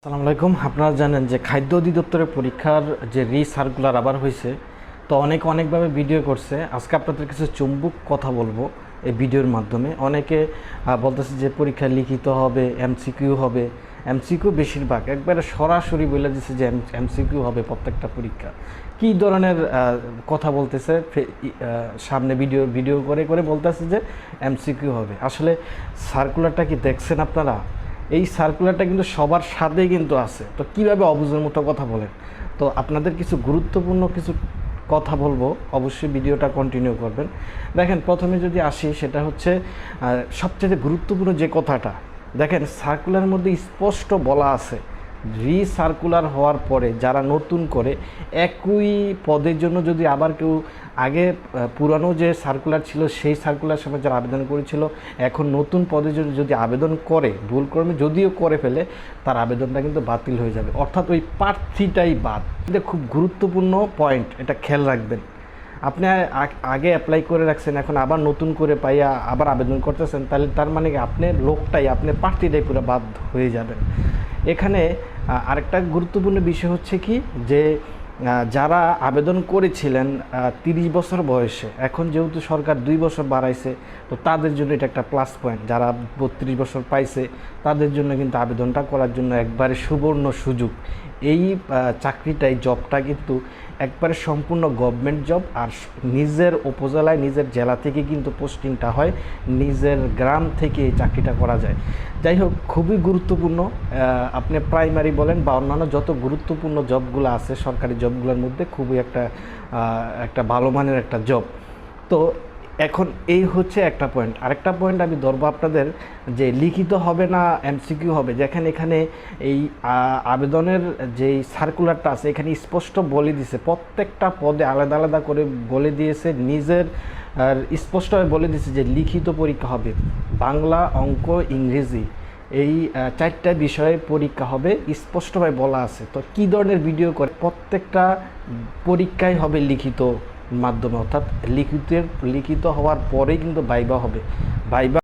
আসসালামু আলাইকুম। আপনারা জানেন যে খাদ্য অধিদপ্তরের পরীক্ষার যে রিসার্কুলার আবার হয়েছে, তো অনেকভাবে ভিডিও করছে। আজকে আপনাদের কিছু চুম্বক কথা বলবো এই ভিডিওর মাধ্যমে। অনেকে বলতেছে যে পরীক্ষা লিখিত হবে, এমসিকিউ হবে। এমসিকিউ বেশিরভাগ একবারে সরাসরি বলে দিচ্ছে যে এমসিকিউ হবে প্রত্যেকটা পরীক্ষা। কী ধরনের কথা বলতেছে, সামনে ভিডিও করে বলতেছে যে এমসিকিউ হবে। আসলে সার্কুলারটা কি দেখছেন আপনারা? এই সার্কুলারটা কিন্তু সবার সাথেই কিন্তু আছে। তো কিভাবে অবুঝের মতো কথা বলেন? তো আপনাদের কিছু গুরুত্বপূর্ণ কিছু কথা বলবো, অবশ্যই ভিডিওটা কন্টিনিউ করবেন। দেখেন, প্রথমে যদি আসি, সেটা হচ্ছে সবচেয়ে গুরুত্বপূর্ণ যে কথাটা, দেখেন সার্কুলারের মধ্যে স্পষ্ট বলা আছে রিসার্কুলার হওয়ার পরে যারা নতুন করে একই পদের জন্য যদি আবার কেউ আগে পুরানো যে সার্কুলার ছিল সেই সার্কুলার সময় যারা আবেদন করেছিল, এখন নতুন পদের জন্য যদি আবেদন করে, ভুলক্রমে যদিও করে ফেলে, তার আবেদনটা কিন্তু বাতিল হয়ে যাবে। অর্থাৎ ওই প্রার্থীটাই বাদ। এটা খুব গুরুত্বপূর্ণ পয়েন্ট, এটা খেয়াল রাখবেন। আপনি আগে অ্যাপ্লাই করে রাখছেন, এখন আবার নতুন করে পাইয়া আবার আবেদন করতেছেন, তাহলে তার মানে কি আপনার লোকটাই, আপনার প্রার্থীটাই পুরো বাদ হয়ে যাবেন। এখানে আরেকটা গুরুত্বপূর্ণ বিষয় হচ্ছে কি, যে যারা আবেদন করেছিলেন 30 বছর বয়সে, এখন যেহেতু সরকার 2 বছর বাড়াইছে, তো তাদের জন্য এটা একটা প্লাস পয়েন্ট। যারা 32 বছর পাইছে তাদের জন্য কিন্তু আবেদনটা করার জন্য একবারে সুবর্ণ সুযোগ। এই চাকরিটাই, জবটা কিন্তু একবারে সম্পূর্ণ গভর্নমেন্ট জব। আর নিজের উপজেলায়, নিজের জেলা থেকে কিন্তু পোস্টিংটা হয়, নিজের গ্রাম থেকে এই চাকরিটা করা যায়। যাই হোক, খুবই গুরুত্বপূর্ণ। আপনি প্রাইমারি বলেন বা অন্যান্য যত গুরুত্বপূর্ণ জবগুলো আছে সরকারি জবগুলোর মধ্যে, খুবই একটা ভালো মানের একটা জব। তো এখন এই হচ্ছে একটা পয়েন্ট। আরেকটা পয়েন্ট আমি ধরবো আপনাদের, যে লিখিত হবে না এমসিকিউ হবে। যেখানে এখানে এই আবেদনের যেই সার্কুলারটা আছে, এখানে স্পষ্ট বলে দিয়েছে প্রত্যেকটা পদে আলাদা আলাদা করে বলে দিয়েছে, নিজের আর স্পষ্টভাবে বলে দিয়েছে যে লিখিত পরীক্ষা হবে, বাংলা, অঙ্ক, ইংরেজি, এই 4টা বিষয়ে পরীক্ষা হবে, স্পষ্টভাবে বলা আছে। তো কী ধরনের ভিডিও করে, প্রত্যেকটা পরীক্ষাই হবে লিখিত মাধ্যমে, অর্থাৎ লিখিত হওয়ার পরেই কিন্তু ভাইবা হবে। ভাইবা